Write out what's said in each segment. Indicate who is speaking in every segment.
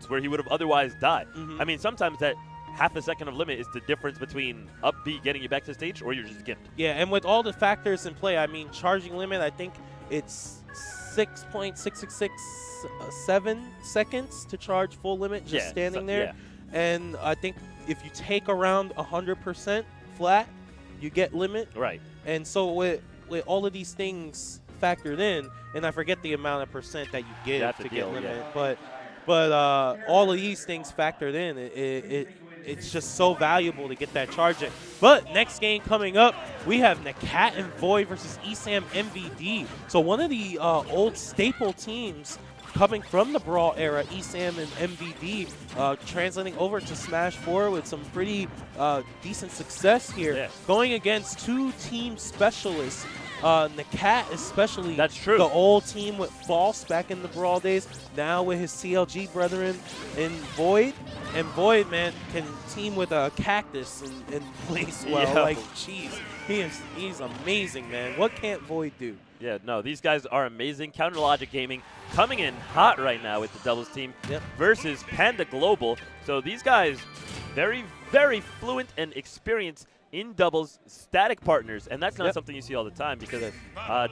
Speaker 1: where he would have otherwise died. I mean, sometimes that half a second of limit is the difference between up B getting you back to stage or you're just gimped.
Speaker 2: Yeah, and with all the factors in play, I mean, charging limit, I think it's 6.6667 seconds to charge full limit just standing there.
Speaker 1: Yeah.
Speaker 2: And I think if you take around 100% flat, you get limit.
Speaker 1: Right.
Speaker 2: And so with all of these things factored in, and I forget the amount of percent that you give to get limit, but all of these things factored in, it's just so valuable to get that charge in. But next game coming up, we have NAKAT and VoiD versus ESAM MVD. So one of the old staple teams coming from the Brawl era, ESAM and MVD, translating over to Smash 4 with some pretty decent success here.
Speaker 1: Yeah.
Speaker 2: Going against two team specialists. NAKAT especially,
Speaker 1: that's true.
Speaker 2: The old team with False back in the Brawl days, now with his CLG brethren in VoiD. And VoiD, man, can team with a Cactus and plays well.
Speaker 1: Yeah.
Speaker 2: Like, jeez, he's amazing, man. What can't VoiD do?
Speaker 1: Yeah, no, these guys are amazing. Counter Logic Gaming coming in hot right now with the doubles team versus Panda Global. So these guys, very, very fluent and experienced in doubles, static partners, and that's not something you see all the time because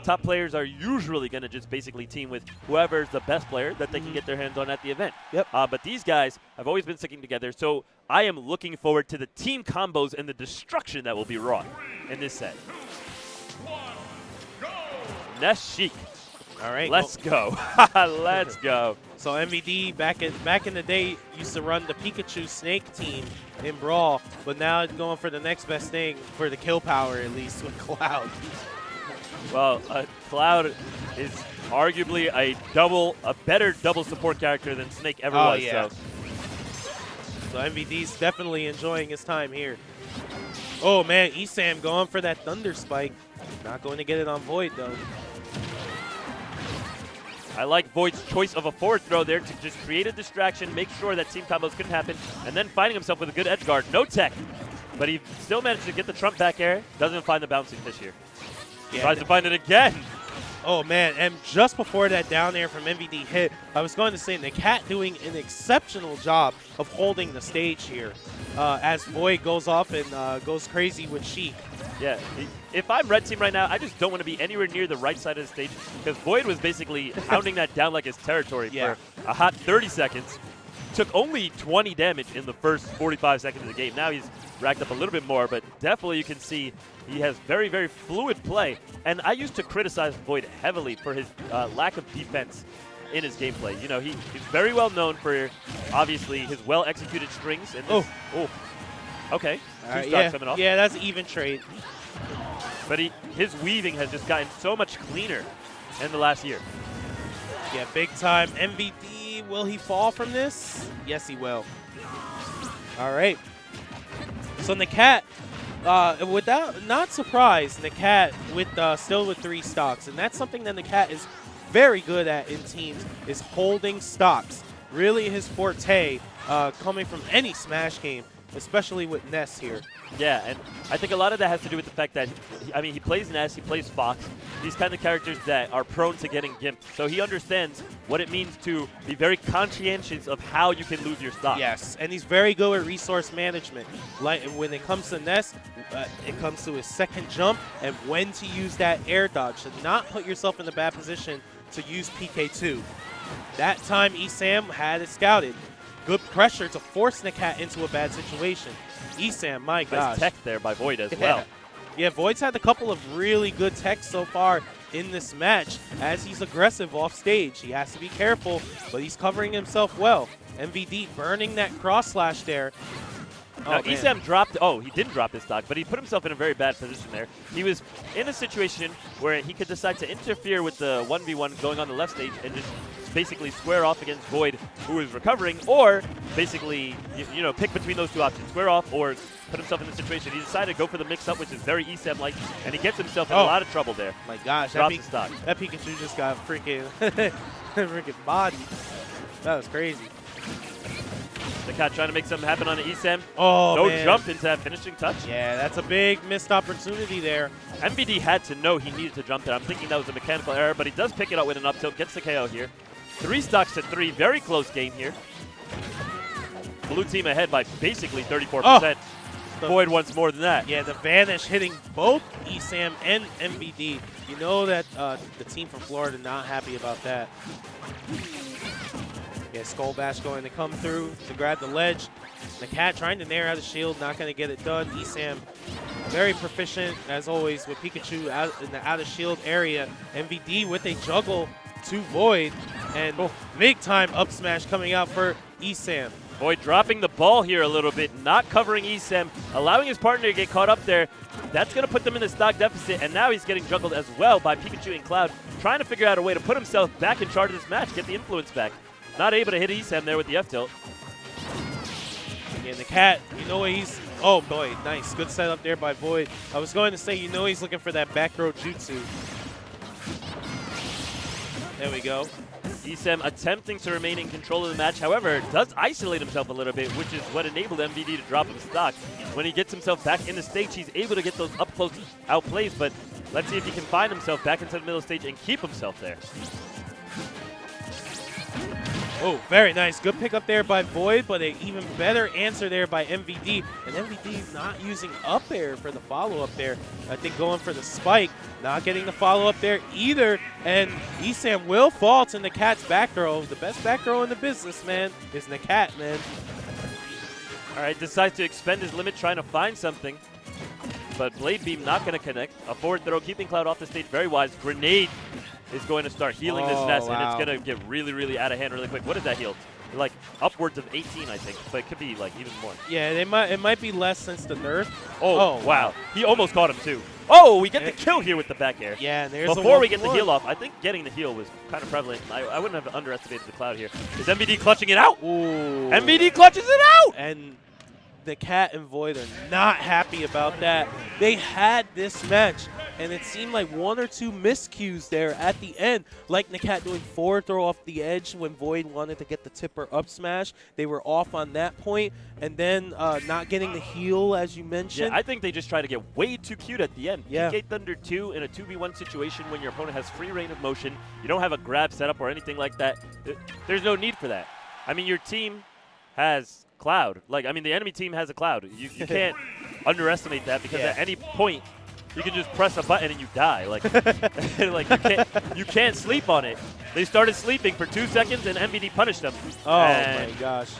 Speaker 1: top players are usually going to just basically team with whoever's the best player that they can get their hands on at the event. But these guys have always been sticking together, so I am looking forward to the team combos and the destruction that will be wrought in this set. Nest Sheik.
Speaker 2: All right,
Speaker 1: let's go. Let's go.
Speaker 2: So MVD back in the day used to run the Pikachu Snake team in Brawl, but now it's going for the next best thing for the kill power, at least with Cloud.
Speaker 1: Well, Cloud is arguably a better double support character than Snake ever was.
Speaker 2: Yeah. So MVD's definitely enjoying his time here. Oh man, ESAM going for that Thunder Spike. Not going to get it on VoiD though.
Speaker 1: I like VoiD's choice of a forward throw there to just create a distraction, make sure that team combos couldn't happen, and then finding himself with a good edge guard. No tech, but he still managed to get the Trump back air. Doesn't find the bouncing fish here. Tries to find it again.
Speaker 2: Oh man, and just before that down air from MVD hit, I was going to say NAKAT doing an exceptional job of holding the stage here as VoiD goes off and goes crazy with Sheik.
Speaker 1: Yeah, if I'm red team right now, I just don't want to be anywhere near the right side of the stage because VoiD was basically hounding that down like his territory for a hot 30 seconds. Took only 20 damage in the first 45 seconds of the game. Now he's racked up a little bit more, but definitely you can see he has very, very fluid play. And I used to criticize VoiD heavily for his lack of defense in his gameplay. You know, he's very well known for, obviously, his well-executed strings. And okay. Two stocks coming off.
Speaker 2: Yeah, that's an even trade.
Speaker 1: But his weaving has just gotten so much cleaner in the last year.
Speaker 2: Yeah, big time. MVD, will he fall from this? Yes, he will. All right. So NAKAT, not surprised, NAKAT still with 3 stocks. And that's something that NAKAT is very good at in teams, is holding stocks. Really his forte coming from any Smash game, especially with Ness here.
Speaker 1: Yeah, and I think a lot of that has to do with the fact that, he plays Ness, he plays Fox, these kind of characters that are prone to getting gimped. So he understands what it means to be very conscientious of how you can lose your stock.
Speaker 2: Yes, and he's very good at resource management. Like when it comes to Ness, it comes to his second jump and when to use that air dodge to not put yourself in a bad position to use PK2. That time ESAM had it scouted. Good pressure to force NAKAT into a bad situation. ESAM, my gosh.
Speaker 1: Nice tech there by VoiD as well.
Speaker 2: Yeah, VoiD's had a couple of really good techs so far in this match as he's aggressive off stage. He has to be careful, but he's covering himself well. MVD burning that cross slash there.
Speaker 1: Now, ESAM dropped, he didn't drop his stock, but he put himself in a very bad position there. He was in a situation where he could decide to interfere with the 1v1 going on the left stage and just basically square off against VoiD, who is recovering, or basically, pick between those two options, square off or put himself in the situation. He decided to go for the mix-up, which is very ESAM-like, and he gets himself in a lot of trouble there.
Speaker 2: My gosh,
Speaker 1: that
Speaker 2: Pikachu just got freaking body. That was crazy.
Speaker 1: NAKAT trying to make something happen on ESAM.
Speaker 2: No
Speaker 1: jump into that finishing touch.
Speaker 2: Yeah, that's a big missed opportunity there.
Speaker 1: MVD had to know he needed to jump there. I'm thinking that was a mechanical error, but he does pick it up with an up tilt, gets the KO here. 3 stocks to 3, very close game here. blue team ahead by basically 34%. VoiD wants more than that.
Speaker 2: Yeah, the Vanish hitting both ESAM and MVD. You know that the team from Florida not happy about that. Yeah, Skull Bash going to come through to grab the ledge. NAKAT trying to nair out the shield, not going to get it done. ESAM very proficient, as always, with Pikachu out in the out of shield area. MVD with a juggle to VoiD, and big time up smash coming out for ESAM.
Speaker 1: VoiD dropping the ball here a little bit, not covering ESAM, allowing his partner to get caught up there. That's going to put them in the stock deficit, and now he's getting juggled as well by Pikachu and Cloud, trying to figure out a way to put himself back in charge of this match, get the influence back. Not able to hit ESAM there with the F-tilt.
Speaker 2: Again, NAKAT, you know what he's... Oh, boy, nice. Good setup there by VoiD. I was going to say, you know he's looking for that back row jutsu. There we go.
Speaker 1: ESAM attempting to remain in control of the match, however, does isolate himself a little bit, which is what enabled MVD to drop him stock. When he gets himself back in the stage, he's able to get those up-close outplays, but let's see if he can find himself back into the middle stage and keep himself there.
Speaker 2: Oh, very nice. Good pick up there by VoiD, but an even better answer there by MVD. And MVD not using up air for the follow-up there. I think going for the spike, not getting the follow-up there either. And ESAM will fall to NAKAT's back row. The best back row in the business, man, is NAKAT, man.
Speaker 1: All right, decides to expend his limit, trying to find something. But Blade Beam not going to connect. A forward throw, keeping Cloud off the stage very wise. Grenade is going to start healing this nest, and it's going to get really, really out of hand really quick. What is that healed? Like upwards of 18, I think, but it could be like even more.
Speaker 2: Yeah, it might be less since the nerf.
Speaker 1: Oh, wow. He almost caught him too. Oh, we get the kill here with the back air.
Speaker 2: Yeah, and there's
Speaker 1: before we get the heal off, I think getting the heal was kind of prevalent. I wouldn't have underestimated the Cloud here. Is MVD clutching it out?
Speaker 2: Ooh.
Speaker 1: MVD clutches it out!
Speaker 2: And NAKAT and VoiD are not happy about that. They had this match, and it seemed like one or two miscues there at the end, like NAKAT doing forward throw off the edge when VoiD wanted to get the tipper up smash. They were off on that point, and then not getting the heal, as you mentioned.
Speaker 1: Yeah, I think they just try to get way too cute at the end.
Speaker 2: Yeah.
Speaker 1: PK Thunder 2 in a 2v1 situation when your opponent has free reign of motion, you don't have a grab setup or anything like that. There's no need for that. I mean, your team has Cloud. Like, I mean, the enemy team has a Cloud. You can't underestimate that, because at any point you can just press a button and you die. Like, like you can't sleep on it. They started sleeping for 2 seconds and MVD punished them.
Speaker 2: Oh my gosh.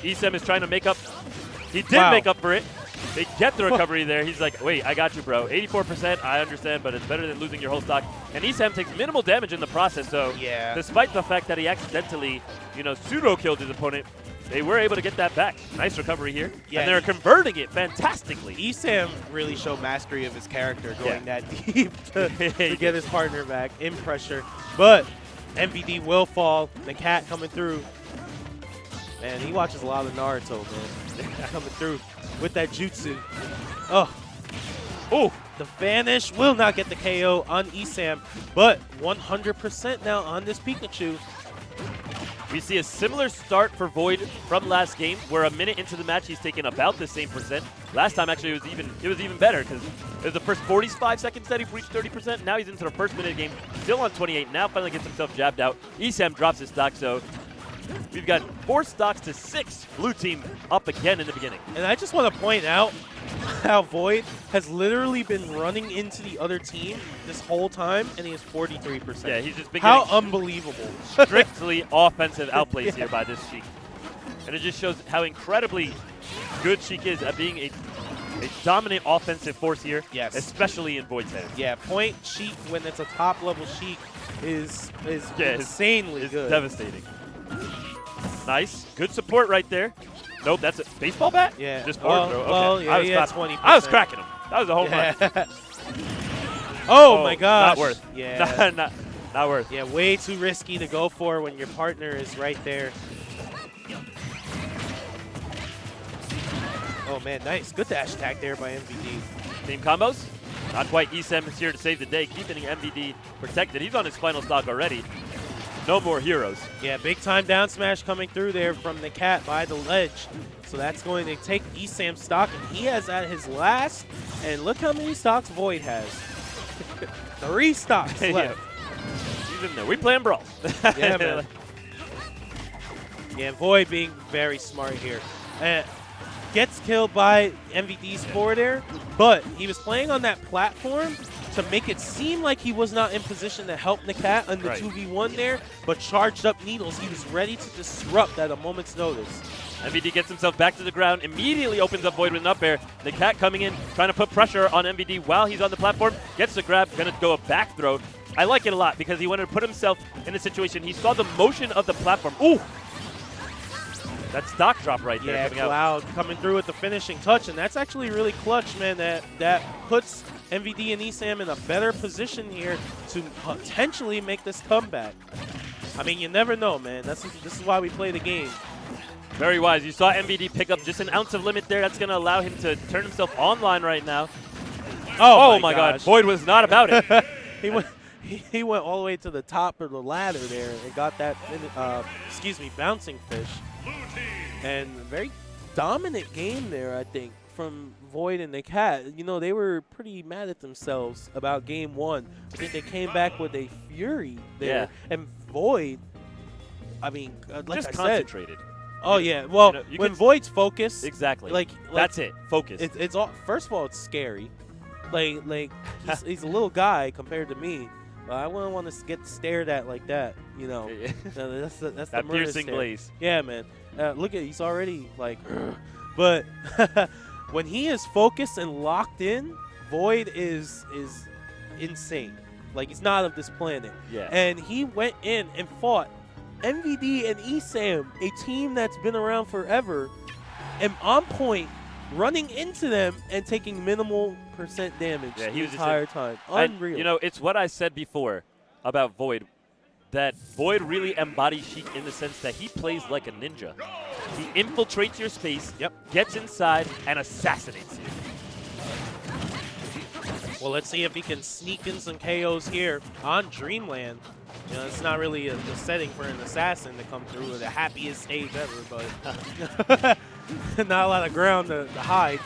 Speaker 1: ESAM is trying to make up. He did make up for it. They get the recovery there. He's like, wait, I got you, bro. 84%, I understand, but it's better than losing your whole stock. And ESAM takes minimal damage in the process, so despite the fact that he accidentally, pseudo-killed his opponent, they were able to get that back. Nice recovery here. Yeah, and they're converting it fantastically.
Speaker 2: ESAM really showed mastery of his character going that deep to get his partner back in pressure. But MVD will fall. NAKAT coming through. Man, he watches a lot of Naruto, man. Coming through with that jutsu. Oh, the Vanish will not get the KO on ESAM, but 100% now on this Pikachu.
Speaker 1: We see a similar start for VoiD from last game, where a minute into the match he's taken about the same percent. Last time actually it was even better, because it was the first 45 seconds that he reached 30%. Now he's into the first minute of the game, still on 28. Now finally gets himself jabbed out. ESAM drops his stock, so we've got 4 stocks to 6. Blue team up again in the beginning.
Speaker 2: And I just want to point out how VoiD has literally been running into the other team this whole time, and he has 43%.
Speaker 1: Yeah, he's just been
Speaker 2: how unbelievable.
Speaker 1: Strictly offensive outplays here by this Sheik. And it just shows how incredibly good Sheik is at being a dominant offensive force here, especially in VoiD's hands.
Speaker 2: Yeah, point Sheik when it's a top-level Sheik is insanely good.
Speaker 1: Devastating. Nice. Good support right there. Nope, that's a baseball bat?
Speaker 2: Yeah.
Speaker 1: Just forward throw. Okay.
Speaker 2: Well, yeah, 20%.
Speaker 1: I was cracking him. That was a home run.
Speaker 2: Oh, my gosh.
Speaker 1: Not worth.
Speaker 2: Yeah.
Speaker 1: not worth.
Speaker 2: Yeah, way too risky to go for when your partner is right there. Oh, man, nice. Good dash attack there by MVD.
Speaker 1: Team combos. Not quite. ESAM is here to save the day, keeping MVD protected. He's on his final stock already. No more heroes. Yeah,
Speaker 2: big time down smash coming through there from NAKAT by the ledge. So that's going to take ESAM's stock, and he has at his last. And look how many stocks VoiD has. 3 stocks left.
Speaker 1: He's in there. We playing brawl.
Speaker 2: Yeah, man. Yeah, VoiD being very smart here. Gets killed by MVD's forward air, but he was playing on that platform to make it seem like he was not in position to help NAKAT on the 2v1 there, but charged up needles. He was ready to disrupt at a moment's notice.
Speaker 1: MVD gets himself back to the ground, immediately opens up VoiD with an up air. NAKAT coming in, trying to put pressure on MVD while he's on the platform, gets the grab, gonna go a back throw. I like it a lot because he wanted to put himself in a situation. He saw the motion of the platform. Ooh! That stock drop right there.
Speaker 2: Yeah,
Speaker 1: coming
Speaker 2: Cloud coming through with the finishing touch, and that's actually really clutch, man. That puts MVD and ESAM in a better position here to potentially make this comeback. I mean, you never know, man. This is why we play the game.
Speaker 1: Very wise. You saw MVD pick up just an ounce of limit there. That's going to allow him to turn himself online right now. Oh my God. VoiD was not about it.
Speaker 2: He went all the way to the top of the ladder there and got that, bouncing fish. And very dominant game there, I think, from VoiD and NAKAT. You know, they were pretty mad at themselves about game one. I think they came back with a fury there. Yeah. And VoiD, I mean, like
Speaker 1: just
Speaker 2: I
Speaker 1: concentrated.
Speaker 2: Said. Oh, yeah. Well, when VoiD's focused.
Speaker 1: Exactly. Like that's it. Focus.
Speaker 2: It's all, first of all, it's scary. Like he's a little guy compared to me. I wouldn't want to get stared at like that, you know. That's
Speaker 1: that
Speaker 2: the
Speaker 1: piercing glaze.
Speaker 2: Yeah, man. Look at, he's already like, but when he is focused and locked in, VoiD is insane. Like, he's not of this planet.
Speaker 1: Yeah.
Speaker 2: And he went in and fought MVD and ESAM, a team that's been around forever, and on point, running into them and taking minimal % damage the entire time. Unreal.
Speaker 1: And, you know, it's what I said before about VoiD, that VoiD really embodies Sheik in the sense that he plays like a ninja. He infiltrates your space, gets inside, and assassinates you.
Speaker 2: Well, let's see if he can sneak in some KOs here on Dreamland. You know, it's not really the setting for an assassin to come through with the happiest stage ever, but not a lot of ground to hide.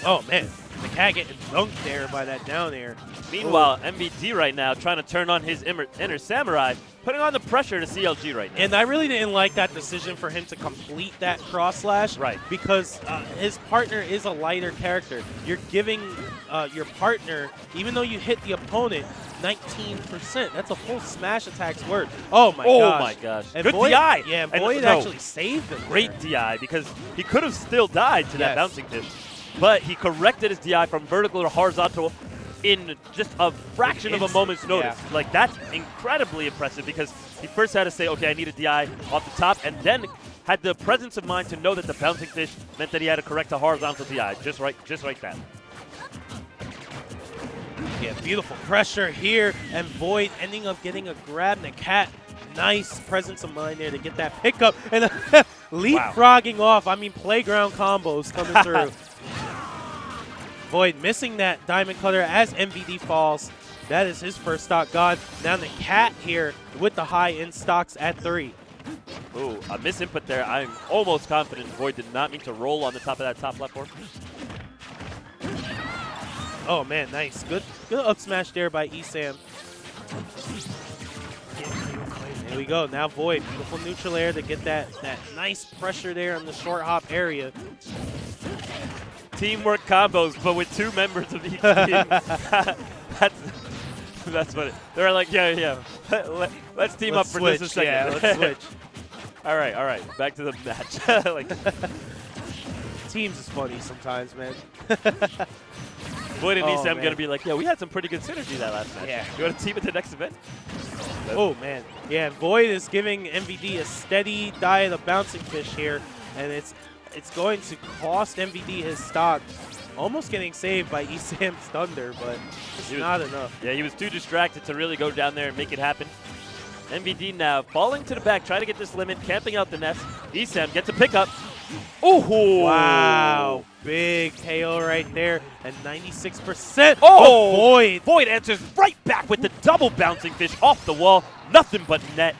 Speaker 2: Oh, man. NAKAT getting dunked there by that down air.
Speaker 1: Meanwhile, MVD right now trying to turn on his inner samurai, putting on the pressure to CLG right now.
Speaker 2: And I really didn't like that decision for him to complete that cross slash.
Speaker 1: Right.
Speaker 2: Because his partner is a lighter character. You're giving your partner, even though you hit the opponent, 19%. That's a full smash attack's worth. Oh my gosh.
Speaker 1: Oh my gosh.
Speaker 2: And
Speaker 1: good
Speaker 2: VoiD,
Speaker 1: DI.
Speaker 2: Yeah, VoiD actually saved him.
Speaker 1: Great DI because he could have still died to that bouncing fish. But he corrected his DI from vertical to horizontal in just a fraction of a moment's notice.
Speaker 2: Yeah.
Speaker 1: Like, that's incredibly impressive because he first had to say, okay, I need a DI off the top, and then had the presence of mind to know that the bouncing fish meant that he had to correct a horizontal DI just like that.
Speaker 2: Yeah, beautiful pressure here, and VoiD ending up getting a grab. NAKAT, nice presence of mind there to get that pickup, and leapfrogging off. I mean, playground combos coming through. VoiD missing that diamond cutter as MVD falls. That is his first stock gone. Now NAKAT here with the high end stocks at 3.
Speaker 1: Ooh, a misinput there. I'm almost confident VoiD did not mean to roll on the top of that top platform.
Speaker 2: Oh man, nice. Good up smash there by ESAM. There we go. Now VoiD, beautiful neutral air to get that nice pressure there on the short hop area.
Speaker 1: Teamwork combos, but with 2 members of each team. That's what they're like. Yeah. Let's team up for
Speaker 2: switch,
Speaker 1: just a second.
Speaker 2: Yeah, let's switch.
Speaker 1: All right. Back to the match. Like,
Speaker 2: teams is funny sometimes, man.
Speaker 1: VoiD and ESAM going to be like, yeah, we had some pretty good synergy that last match.
Speaker 2: Yeah.
Speaker 1: You want to team at the next event?
Speaker 2: Oh man, yeah. VoiD is giving MVD a steady diet of bouncing fish here, and it's going to cost MVD his stock. Almost getting saved by ESAM's Thunder, but it's not enough.
Speaker 1: Yeah, he was too distracted to really go down there and make it happen. MVD now falling to the back, trying to get this limit, camping out the nest. ESAM gets a pickup. Ooh!
Speaker 2: Wow, big KO right there, and 96%.
Speaker 1: Oh,
Speaker 2: VoiD!
Speaker 1: VoiD answers right back with the double bouncing fish off the wall. Nothing but net.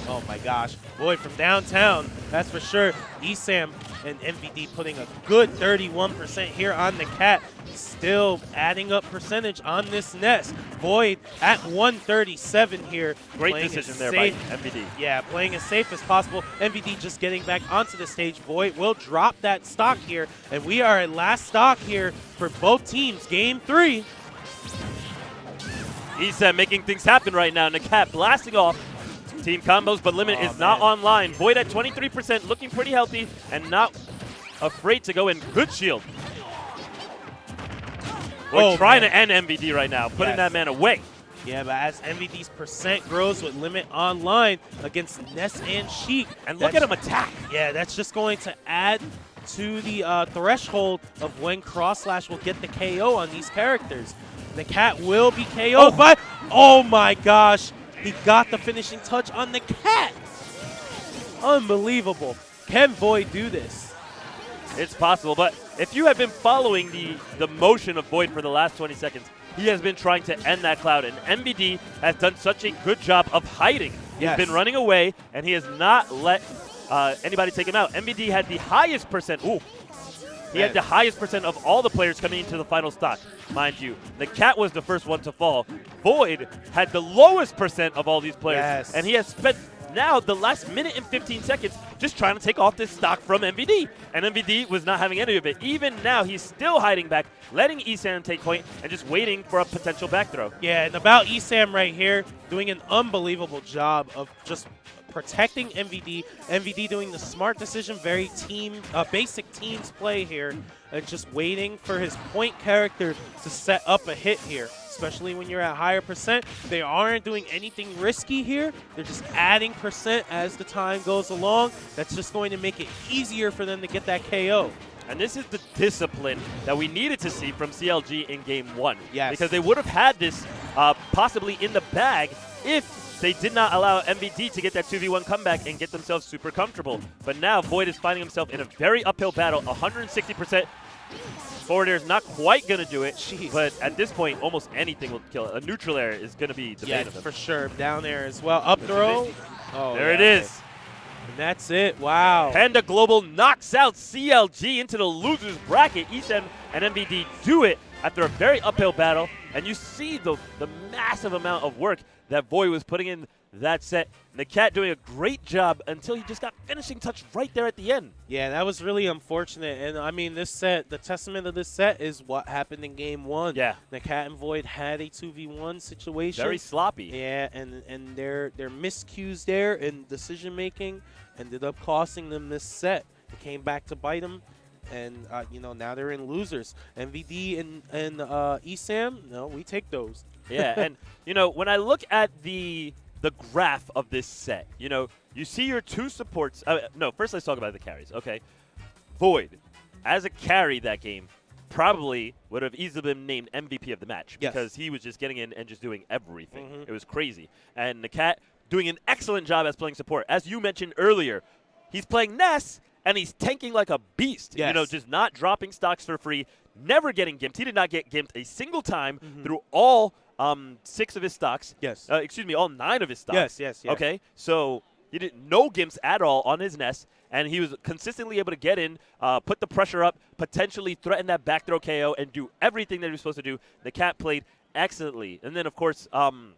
Speaker 2: Oh my gosh, VoiD from downtown, that's for sure. ESAM and MVD putting a good 31% here on NAKAT. still adding up percentage on this nest. VoiD at 137 here.
Speaker 1: Great decision there by MVD.
Speaker 2: Yeah, playing as safe as possible. MVD just getting back onto the stage. VoiD will drop that stock here, and we are at last stock here for both teams. Game 3.
Speaker 1: ESAM making things happen right now. NAKAT blasting off team combos, but Limit is not online. VoiD at 23%, looking pretty healthy and not afraid to go in. Good shield. VoiD trying to end MVD right now, putting that man away.
Speaker 2: Yeah, but as MVD's percent grows with Limit online against Ness and Sheik.
Speaker 1: And look at him attack.
Speaker 2: Yeah, that's just going to add to the threshold of when Cross Slash will get the KO on these characters. NAKAT will be KO'd by, oh my gosh, he got the finishing touch on NAKAT. Unbelievable. Can VoiD do this?
Speaker 1: It's possible, but if you have been following the motion of VoiD for the last 20 seconds, he has been trying to end that cloud, and MVD has done such a good job of hiding. He's been running away, and he has not let anybody take him out. MVD had the highest percent. He had the highest percent of all the players coming into the final stock, mind you. NAKAT was the first one to fall. VoiD had the lowest percent of all these players, and he has spent now the last minute and 15 seconds just trying to take off this stock from MVD, and MVD was not having any of it. Even now, he's still hiding back, letting ESAM take point, and just waiting for a potential back throw. Yeah, and about ESAM right here, doing an unbelievable job of just protecting MVD. MVD doing the smart decision, very basic teams play here, and just waiting for his point character to set up a hit here, especially when you're at higher percent. They aren't doing anything risky here. They're just adding percent as the time goes along. That's just going to make it easier for them to get that KO. And this is the discipline that we needed to see from CLG in Game 1.
Speaker 2: Yes.
Speaker 1: Because they would have had this possibly in the bag if they did not allow MVD to get that 2v1 comeback and get themselves super comfortable. But now VoiD is finding himself in a very uphill battle, 160%. Forward air is not quite going to do it, but at this point, almost anything will kill it. A neutral air is going to be the bane of him.
Speaker 2: For sure. Down air as well. Up throw.
Speaker 1: There it is.
Speaker 2: And that's it. Wow.
Speaker 1: Panda Global knocks out CLG into the loser's bracket. ESAM and MVD do it after a very uphill battle. And you see the massive amount of work that VoiD was putting in that set. NAKAT doing a great job until he just got finishing touch right there at the end.
Speaker 2: Yeah, that was really unfortunate. And, I mean, this set, the testament of this set is what happened in Game 1.
Speaker 1: Yeah.
Speaker 2: NAKAT and VoiD had a 2v1 situation.
Speaker 1: Very sloppy.
Speaker 2: Yeah, and their miscues there in decision-making ended up costing them this set. It came back to bite them. And, you know, now they're in losers. MVD and ESAM, no, we take those.
Speaker 1: Yeah, and, you know, when I look at the graph of this set, you know, you see your two supports. No, first let's talk about the carries, okay? VoiD, as a carry that game, probably would have easily been named MVP of the match because he was just getting in and just doing everything. It was crazy. And NAKAT doing an excellent job as playing support. As you mentioned earlier, he's playing Ness, and he's tanking like a beast. You know, just not dropping stocks for free, never getting gimped. He did not get gimped a single time through all 6 of his stocks. Excuse me, all 9 of his stocks.
Speaker 2: Yes.
Speaker 1: Okay, so he did no gimps at all on his Ness, and he was consistently able to get in, put the pressure up, potentially threaten that back throw KO, and do everything that he was supposed to do. NAKAT played excellently. And then, of course, on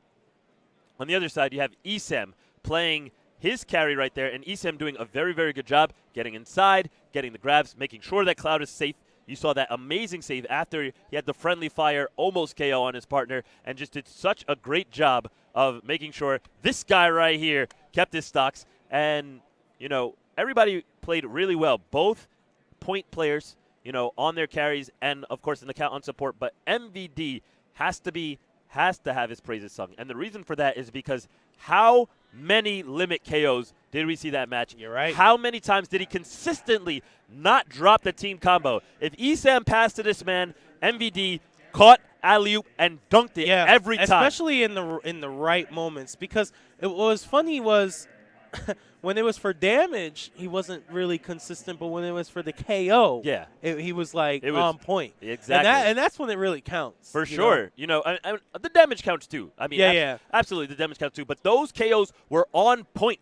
Speaker 1: the other side, you have ESAM playing his carry right there, and ESAM doing a very, very good job getting inside, getting the grabs, making sure that Cloud is safe. You saw that amazing save after he had the friendly fire, almost KO on his partner, and just did such a great job of making sure this guy right here kept his stocks. And, you know, everybody played really well. Both point players, you know, on their carries, and, of course, in the count on support. But MVD has to have his praises sung. And the reason for that is because how many limit KOs did we see that match?
Speaker 2: You're right.
Speaker 1: How many times did he consistently not drop the team combo? If ESAM passed to this man, MVD caught alley-oop and dunked it every time.
Speaker 2: Especially in the right moments. Because what was funny was when it was for damage, he wasn't really consistent. But when it was for the KO, he was like on point.
Speaker 1: Exactly.
Speaker 2: And that's when it really counts.
Speaker 1: For sure. You know, and the damage counts too. I mean, absolutely, the damage counts too. But those KOs were on point.